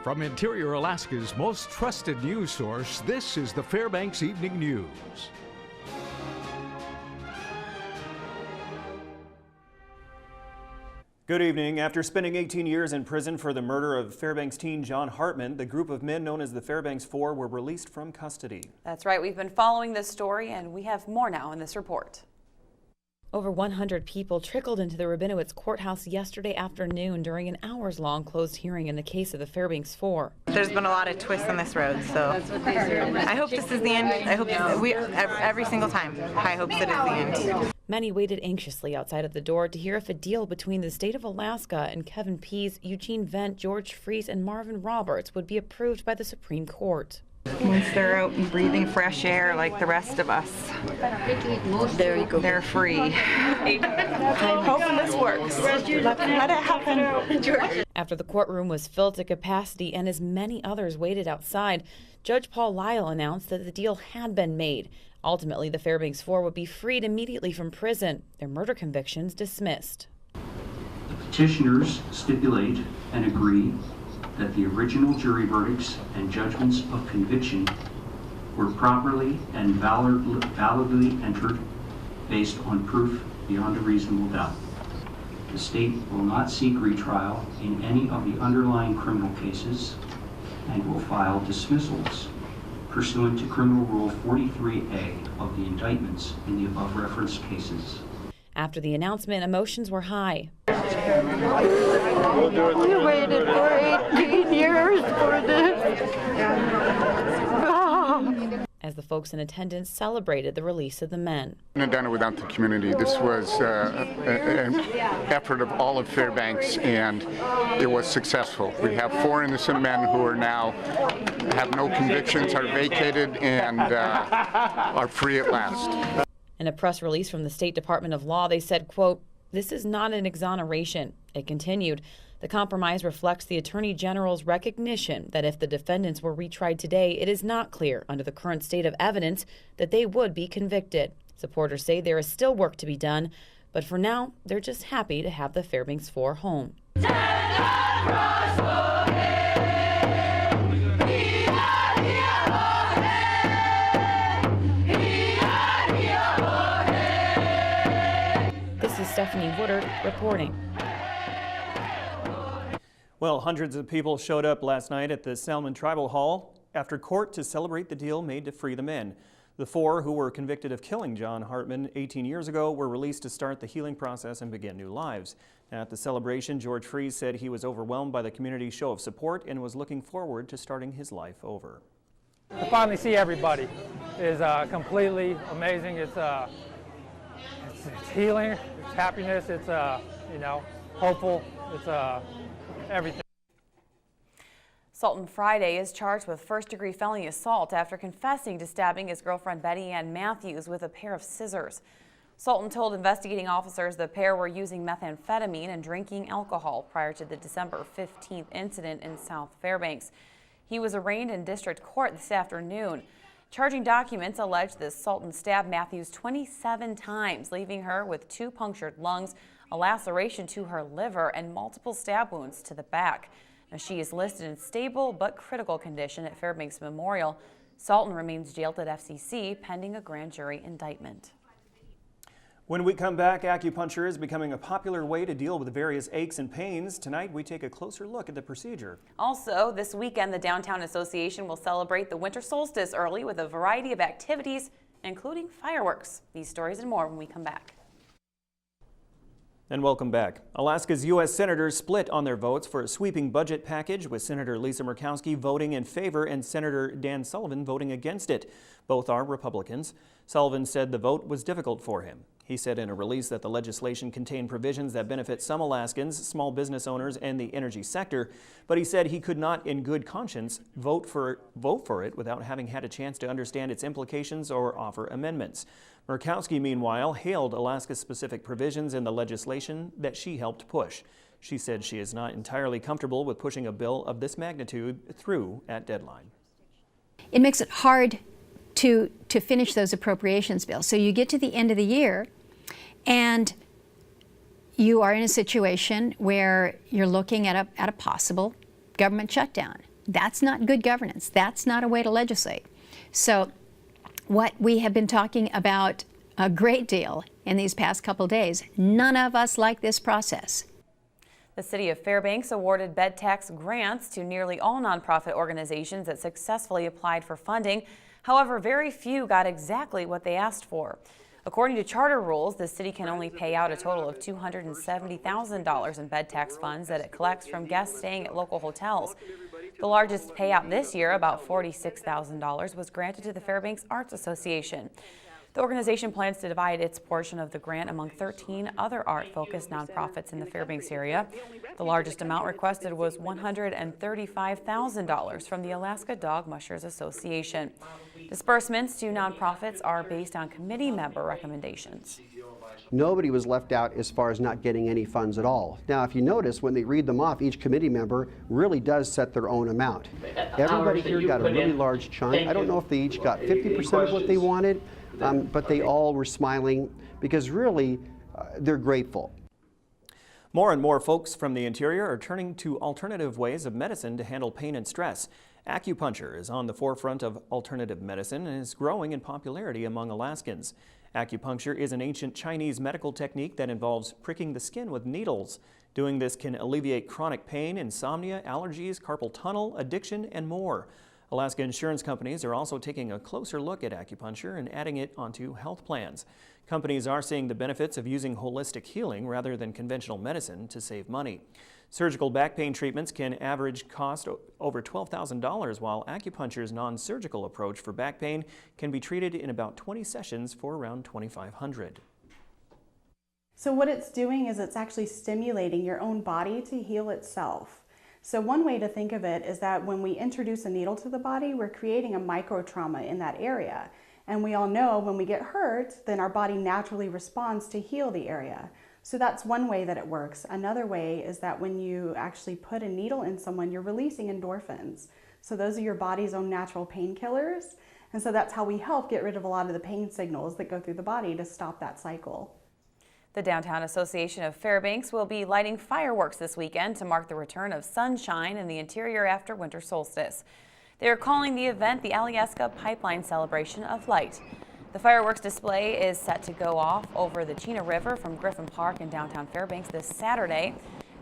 From Interior Alaska's most trusted news source, this is the Fbx Evening News. Good evening. After spending 18 years in prison for the murder of Fairbanks teen John Hartman, the group of men known as the Fbx Four were released from custody. That's right. We've been following this story, and we have more now in this report. Over 100 people trickled into the Rabinowitz courthouse yesterday afternoon during an hours-long closed hearing in the case of the Fbx Four. There's been a lot of twists on this road, so I hope this is the end. I hope every single time, high hopes that it's the end. Many waited anxiously outside of the door to hear if a deal between the state of Alaska and Kevin Pease, Eugene Vent, George Freese, and Marvin Roberts would be approved by the Supreme Court. Once they're out and breathing fresh air like the rest of us, they're free. I'm hoping this works. Let it happen. After the courtroom was filled to capacity and as many others waited outside, Judge Paul Lyle announced that the deal had been made. Ultimately, the Fbx Four would be freed immediately from prison, their murder convictions dismissed. The petitioners stipulate and agree that the original jury verdicts and judgments of conviction were properly and validly entered based on proof beyond a reasonable doubt. The state will not seek retrial in any of the underlying criminal cases and will file dismissals pursuant to Criminal Rule 43A of the indictments in the above referenced cases. After the announcement, emotions were high. We waited for 18 years for this. As the folks in attendance celebrated the release of the men. Couldn't have done it without the community. This was an effort of all of Fairbanks, and it was successful. We have 4 innocent men who are now have no convictions, are vacated, and are free at last. In a press release from the State Department of Law, they said, quote, "This is not an exoneration." It continued, "The compromise reflects the Attorney General's recognition that if the defendants were retried today, it is not clear under the current state of evidence that they would be convicted." Supporters say there is still work to be done, but for now, they're just happy to have the Fbx Four home. Stephanie Woodard reporting. Well, hundreds of people showed up last night at the Salmon Tribal Hall after court to celebrate the deal made to free the men. The 4 who were convicted of killing John Hartman 18 years ago were released to start the healing process and begin new lives. At the celebration, George Freese said he was overwhelmed by the community's show of support and was looking forward to starting his life over. To finally see everybody is completely amazing. It's healing, it's happiness, it's hopeful, it's everything. Sultan Friday is charged with first-degree felony assault after confessing to stabbing his girlfriend Betty Ann Matthews with a pair of scissors. Sultan told investigating officers the pair were using methamphetamine and drinking alcohol prior to the December 15th incident in South Fairbanks. He was arraigned in district court this afternoon. Charging documents allege that Sultan stabbed Matthews 27 times, leaving her with 2 punctured lungs, a laceration to her liver, and multiple stab wounds to the back. Now, she is listed in stable but critical condition at Fairbanks Memorial. Sultan remains jailed at FCC pending a grand jury indictment. When we come back, acupuncture is becoming a popular way to deal with various aches and pains. Tonight, we take a closer look at the procedure. Also, this weekend, the Downtown Association will celebrate the winter solstice early with a variety of activities, including fireworks. These stories and more when we come back. And welcome back. Alaska's U.S. senators split on their votes for a sweeping budget package, with Senator Lisa Murkowski voting in favor and Senator Dan Sullivan voting against it. Both are Republicans. Sullivan said the vote was difficult for him. He said in a release that the legislation contained provisions that benefit some Alaskans, small business owners, and the energy sector, but he said he could not, in good conscience, vote for it without having had a chance to understand its implications or offer amendments. Murkowski, meanwhile, hailed Alaska's specific provisions in the legislation that she helped push. She said she is not entirely comfortable with pushing a bill of this magnitude through at deadline. It makes it hard to finish those appropriations bills. So you get to the end of the year and you are in a situation where you're looking at a possible government shutdown. That's not good governance. That's not a way to legislate. So what we have been talking about a great deal in these past couple days, none of us like this process. The city of Fairbanks awarded bed tax grants to nearly all nonprofit organizations that successfully applied for funding. However, very few got exactly what they asked for. According to charter rules, the city can only pay out a total of $270,000 in bed tax funds that it collects from guests staying at local hotels. The largest payout this year, about $46,000, was granted to the Fairbanks Arts Association. The organization plans to divide its portion of the grant among 13 other art-focused nonprofits in the Fairbanks area. The largest amount requested was $135,000 from the Alaska Dog Mushers Association. Disbursements to nonprofits are based on committee member recommendations. Nobody was left out as far as not getting any funds at all. Now, if you notice, when they read them off, each committee member really does set their own amount. Everybody here got a really large chunk. I don't know if they each got 50% of what they wanted, but they all were smiling because really they're grateful. More and more folks from the interior are turning to alternative ways of medicine to handle pain and stress. Acupuncture is on the forefront of alternative medicine and is growing in popularity among Alaskans. Acupuncture is an ancient Chinese medical technique that involves pricking the skin with needles. Doing this can alleviate chronic pain, insomnia, allergies, carpal tunnel, addiction, and more. Alaska insurance companies are also taking a closer look at acupuncture and adding it onto health plans. Companies are seeing the benefits of using holistic healing rather than conventional medicine to save money. Surgical back pain treatments can average cost over $12,000, while acupuncture's non-surgical approach for back pain can be treated in about 20 sessions for around $2,500. So what it's doing is it's actually stimulating your own body to heal itself. So one way to think of it is that when we introduce a needle to the body, we're creating a micro trauma in that area. And we all know when we get hurt, then our body naturally responds to heal the area. So that's one way that it works. Another way is that when you actually put a needle in someone, you're releasing endorphins. So those are your body's own natural painkillers. And so that's how we help get rid of a lot of the pain signals that go through the body to stop that cycle. The Downtown Association of Fairbanks will be lighting fireworks this weekend to mark the return of sunshine in the interior after winter solstice. They are calling the event the Alyeska Pipeline Celebration of Light. The fireworks display is set to go off over the Chena River from Griffin Park in downtown Fairbanks this Saturday.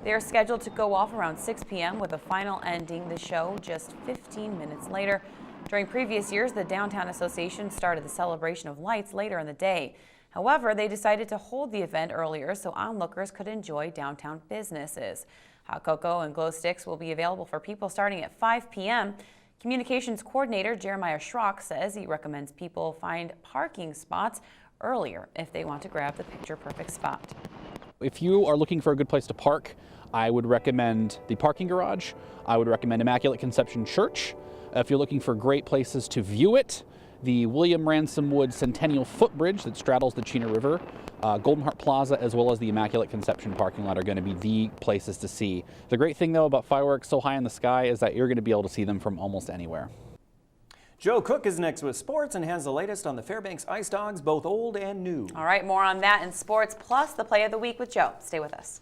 They are scheduled to go off around 6 p.m. with a final ending the show just 15 minutes later. During previous years, the Downtown Association started the celebration of lights later in the day. However, they decided to hold the event earlier so onlookers could enjoy downtown businesses. Hot cocoa and glow sticks will be available for people starting at 5 p.m. Communications Coordinator Jeremiah Schrock says he recommends people find parking spots earlier if they want to grab the picture-perfect spot. If you are looking for a good place to park, I would recommend the parking garage. I would recommend Immaculate Conception Church. If you're looking for great places to view it, the William Ransom Wood Centennial Footbridge that straddles the Chena River, Golden Heart Plaza, as well as the Immaculate Conception parking lot are going to be the places to see. The great thing, though, about fireworks so high in the sky is that you're going to be able to see them from almost anywhere. Joe Cook is next with sports and has the latest on the Fairbanks Ice Dogs, both old and new. All right, more on that in sports, plus the play of the week with Joe. Stay with us.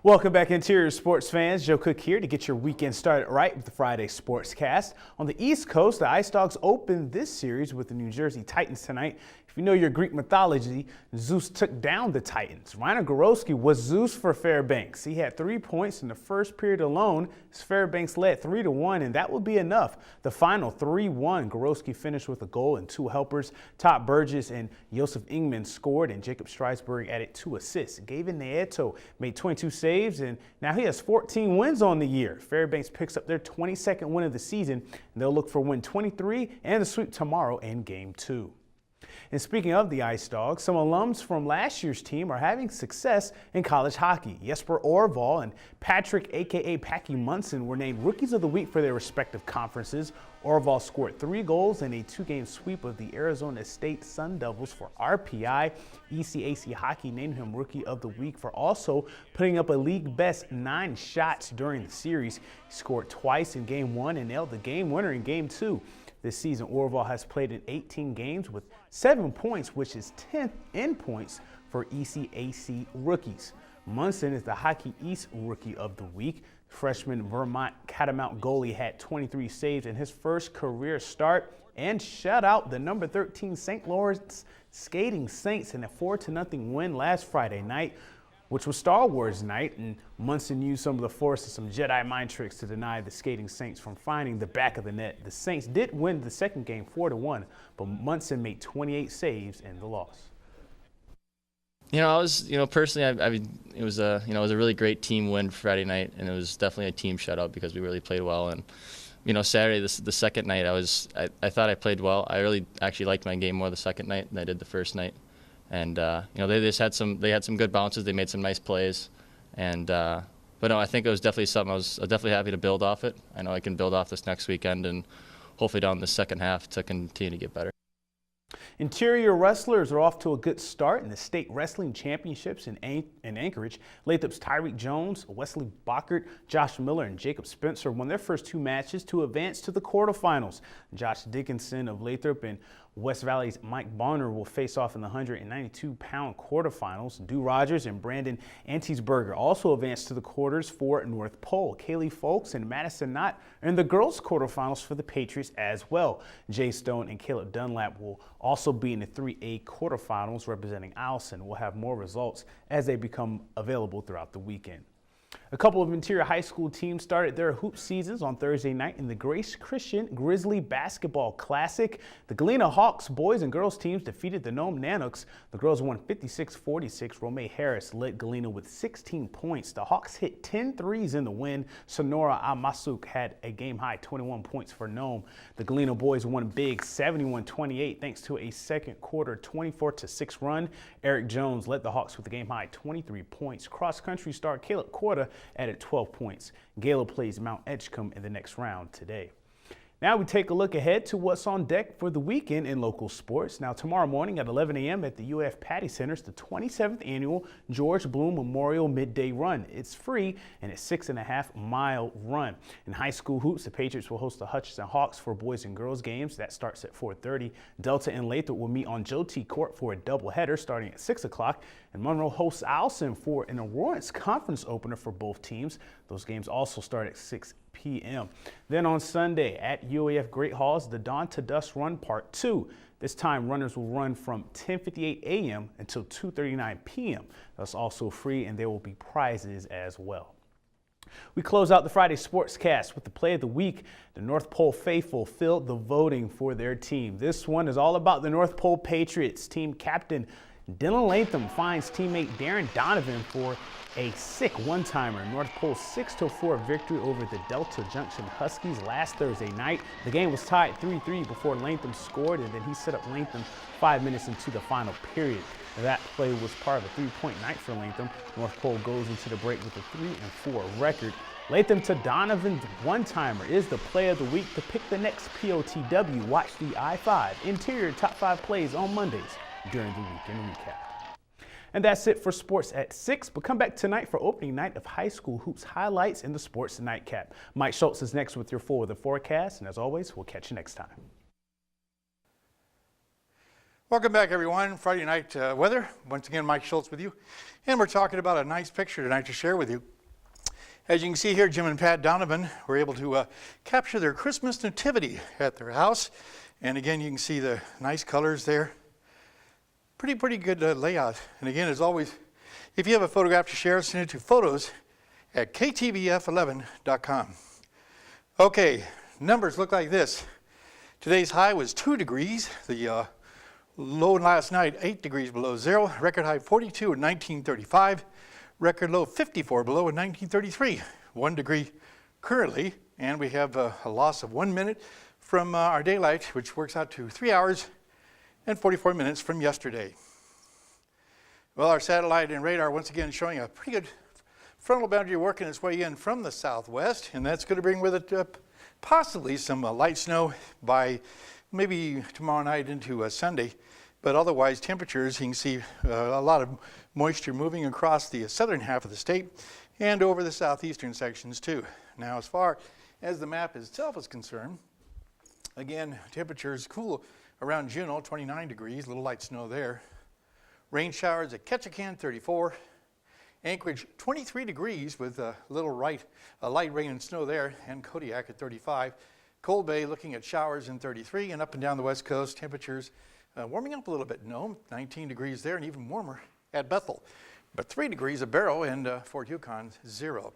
Welcome back, Interior Sports fans. Joe Cook here to get your weekend started right with the Friday Sportscast. On the East Coast, the Ice Dogs opened this series with the New Jersey Titans tonight. If you know your Greek mythology, Zeus took down the Titans. Rainer Gorowski was Zeus for Fairbanks. He had 3 points in the first period alone as Fairbanks led 3-1, and that would be enough. The final 3-1, Gorowski finished with a goal and 2 helpers. Todd Burgess and Josef Ingman scored, and Jacob Streisberg added 2 assists. Gavin Nieto made 22 saves, and now he has 14 wins on the year. Fairbanks picks up their 22nd win of the season, and they'll look for win 23 and the sweep tomorrow in Game 2. And speaking of the Ice Dogs, some alums from last year's team are having success in college hockey. Jesper Orval and Patrick, a.k.a. Packy Munson, were named Rookies of the Week for their respective conferences. Orval scored 3 goals in a 2-game sweep of the Arizona State Sun Devils for RPI. ECAC Hockey named him Rookie of the Week for also putting up a league-best 9 shots during the series. He scored twice in Game 1 and nailed the game winner in Game 2. this season. Orval has played in 18 games with 7 points, which is 10th in points for ECAC rookies. Munson is the Hockey East Rookie of the Week. Freshman Vermont Catamount goalie had 23 saves in his first career start and shut out the number 13 St. Lawrence Skating Saints in a 4-0 win last Friday night, which was Star Wars night, and Munson used some of the Force and some Jedi mind tricks to deny the Skating Saints from finding the back of the net. The Saints did win the second game 4-1, but Munson made 28 saves in the loss. I was, personally, it was a really great team win Friday night, and it was definitely a team shutout because we really played well. And, Saturday, the second night, I thought I played well. I really actually liked my game more the second night than I did the first night. And, they just had some good bounces. They made some nice plays. And, but no, I think it was definitely something I was definitely happy to build off it. I know I can build off this next weekend and hopefully down the second half to continue to get better. Interior wrestlers are off to a good start in the state wrestling championships in Anchorage. Lathrop's Tyreek Jones, Wesley Bockert, Josh Miller, and Jacob Spencer won their first 2 matches to advance to the quarterfinals. Josh Dickinson of Lathrop and West Valley's Mike Bonner will face off in the 192-pound quarterfinals. Dew Rogers and Brandon Antisberger also advanced to the quarters for North Pole. Kaylee Folks and Madison Knott are in the girls' quarterfinals for the Patriots as well. Jay Stone and Caleb Dunlap will also be in the 3A quarterfinals representing Eielson. We'll have more results as they become available throughout the weekend. A couple of interior high school teams started their hoop seasons on Thursday night in the Grace Christian Grizzly Basketball Classic. The Galena Hawks boys and girls teams defeated the Nome Nanooks. The girls won 56-46. Romay Harris led Galena with 16 points. The Hawks hit 10 threes in the win. Sonora Amasuk had a game-high 21 points for Nome. The Galena boys won big 71-28 thanks to a second quarter 24-6 run. Eric Jones led the Hawks with a game-high 23 points. Cross-country star Caleb Corda added 12 points. Gala plays Mount Edgecombe in the next round today. Now we take a look ahead to what's on deck for the weekend in local sports. Now tomorrow morning at 11 a.m. at the UF Patty Center is the 27th annual George Bloom Memorial Midday Run. It's free and it's 6.5-mile run. In high school hoops, the Patriots will host the Hutchinson Hawks for boys and girls games. That starts at 4:30. Delta and Lathrop will meet on Joe T. Court for a doubleheader starting at 6 o'clock. And Monroe hosts Eielson for an Aurorance conference opener for both teams. Those games also start at 6 p.m. Then on Sunday at UAF Great Halls, the Dawn to Dusk Run Part 2. This time, runners will run from 10:58 a.m. until 2:39 p.m. That's also free, and there will be prizes as well. We close out the Friday Sportscast with the play of the week. The North Pole faithful filled the voting for their team. This one is all about the North Pole Patriots. Team captain Dylan Latham finds teammate Darren Donovan for a sick one-timer. North Pole's 6-4 victory over the Delta Junction Huskies last Thursday night. The game was tied 3-3 before Latham scored, and then he set up Latham 5 minutes into the final period. That play was part of a 3-point night for Latham. North Pole goes into the break with a 3-4 record. Latham to Donovan's one-timer is the play of the week. To pick the next POTW, watch the I-5 Interior Top 5 plays on Mondays during the weekend recap. And that's it for sports at 6, but come back tonight for opening night of high school hoops highlights in the sports nightcap. Mike Schultz is next with your full weather forecast, and as always, we'll catch you next time. Welcome back, everyone. Friday night weather. Once again, Mike Schultz with you, and we're talking about a nice picture tonight to share with you. As you can see here, Jim and Pat Donovan were able to capture their Christmas nativity at their house, and again, you can see the nice colors there. Pretty good layout. And again, as always, if you have a photograph to share, send it to photos@ktvf11.com. Okay, numbers look like this. Today's high was 2 degrees. The low last night, 8 degrees below zero. Record high 42 in 1935. Record low 54 below in 1933. 1 degree currently, and we have a loss of 1 minute from our daylight, which works out to 3 hours and 44 minutes from yesterday. Well, our satellite and radar once again showing a pretty good frontal boundary working its way in from the southwest, and that's going to bring with it possibly some light snow by maybe tomorrow night into Sunday. But otherwise, temperatures, you can see a lot of moisture moving across the southern half of the state and over the southeastern sections too. Now, as far as the map itself is concerned, Again, temperatures cool around Juneau, 29 degrees, a little light snow there. Rain showers at Ketchikan, 34. Anchorage, 23 degrees with a light rain and snow there, and Kodiak at 35. Cold Bay looking at showers in 33, and up and down the west coast, temperatures warming up a little bit. Nome, 19 degrees there, and even warmer at Bethel. But 3 degrees at Barrow, and Fort Yukon, 0.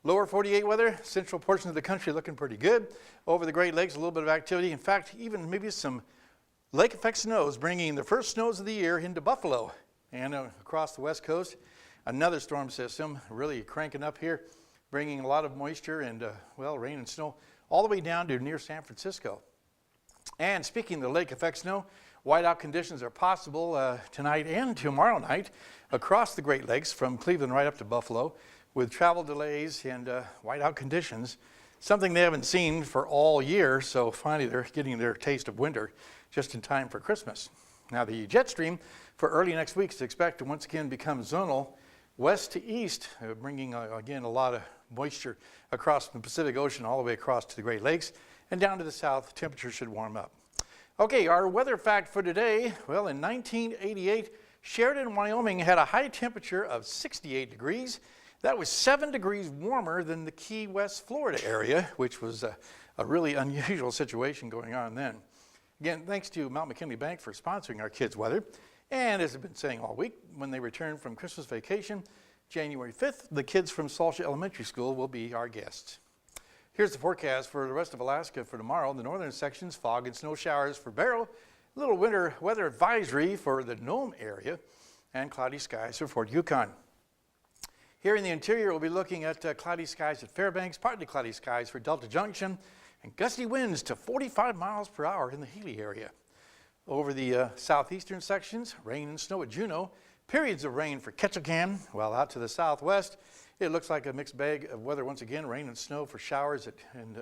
Lower 48 weather, central portion of the country looking pretty good. Over the Great Lakes, a little bit of activity. In fact, even maybe some lake effect snows, bringing the first snows of the year into Buffalo. And across the west coast, another storm system really cranking up here, bringing a lot of moisture and, rain and snow all the way down to near San Francisco. And speaking of the lake effect snow, whiteout conditions are possible tonight and tomorrow night across the Great Lakes from Cleveland right up to Buffalo, with travel delays and whiteout conditions, something they haven't seen for all year, so finally they're getting their taste of winter just in time for Christmas. Now the jet stream for early next week is expected to once again become zonal west to east, bringing again a lot of moisture across the Pacific Ocean all the way across to the Great Lakes, and down to the south, temperatures should warm up. Okay, our weather fact for today, well, in 1988, Sheridan, Wyoming had a high temperature of 68 degrees. That was 7 degrees warmer than the Key West, Florida area, which was a really unusual situation going on then. Again, thanks to Mount McKinley Bank for sponsoring our kids' weather. And as I've been saying all week, when they return from Christmas vacation, January 5th, the kids from Salsha Elementary School will be our guests. Here's the forecast for the rest of Alaska for tomorrow. The northern sections, fog and snow showers for Barrow, a little winter weather advisory for the Nome area, and cloudy skies for Fort Yukon. Here in the interior, we'll be looking at cloudy skies at Fairbanks, partly cloudy skies for Delta Junction, and gusty winds to 45 miles per hour in the Healy area. Over the southeastern sections, rain and snow at Juneau, periods of rain for Ketchikan, while out to the southwest, it looks like a mixed bag of weather once again, rain and snow for showers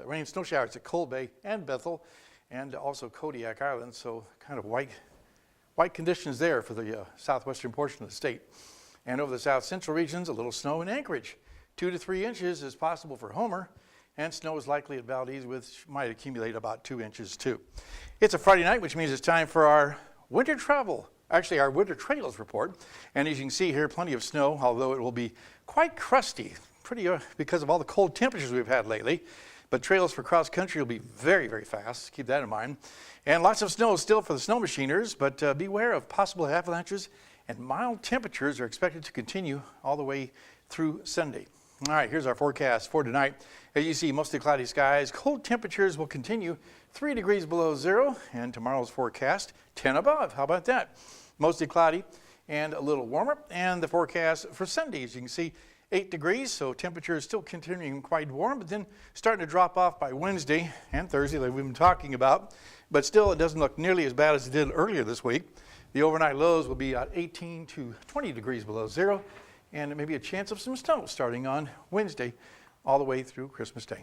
rain and snow showers at Cold Bay and Bethel, and also Kodiak Island, so kind of white conditions there for the southwestern portion of the state. And over the south central regions, a little snow in Anchorage. 2 to 3 inches is possible for Homer, and snow is likely at Valdez, which might accumulate about 2 inches too. It's a Friday night, which means it's time for our winter travel, actually our winter trails report. And as you can see here, plenty of snow, although it will be quite crusty, because of all the cold temperatures we've had lately. But trails for cross country will be very, very fast. Keep that in mind. And lots of snow still for the snow machiners, but beware of possible avalanches, and mild temperatures are expected to continue all the way through Sunday. All right, here's our forecast for tonight. As you see, mostly cloudy skies. Cold temperatures will continue 3 degrees below zero, and tomorrow's forecast 10 above. How about that? Mostly cloudy and a little warmer. And the forecast for Sunday, as you can see, 8 degrees, so temperature is still continuing quite warm, but then starting to drop off by Wednesday and Thursday, like we've been talking about. But still, it doesn't look nearly as bad as it did earlier this week. The overnight lows will be at 18 to 20 degrees below zero, and maybe a chance of some snow starting on Wednesday all the way through Christmas Day.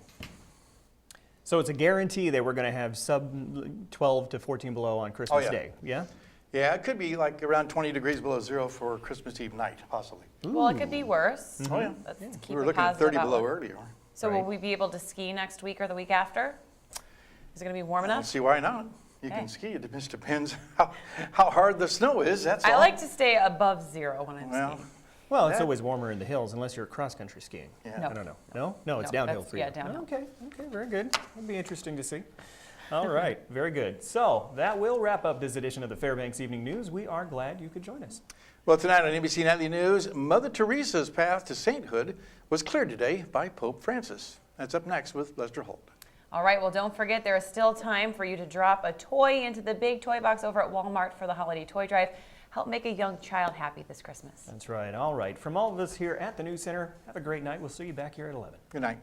So it's a guarantee that we're going to have sub 12 to 14 below on Christmas Day, yeah? Yeah, it could be like around 20 degrees below zero for Christmas Eve night, possibly. Well, it could be worse. Oh, yeah. Let's keep We were a looking at positive 30 below outlook. earlier. So will we be able to ski next week or the week after? Is it going to be warm I enough? don't see why not. You can ski. It just depends how hard the snow is. That's all. I like to stay above zero when I'm skiing. Well, it's always warmer in the hills unless you're cross-country skiing. Yeah. No. I don't know. No, it's downhill for you. Yeah, downhill. Okay, very good. That'll be interesting to see. All right, very good. So that will wrap up this edition of the Fairbanks Evening News. We are glad you could join us. Well, tonight on NBC Nightly News, Mother Teresa's path to sainthood was cleared today by Pope Francis. That's up next with Lester Holt. All right, well, don't forget there is still time for you to drop a toy into the big toy box over at Walmart for the holiday toy drive. Help make a young child happy this Christmas. That's right. All right. From all of us here at the News Center, have a great night. We'll see you back here at 11. Good night.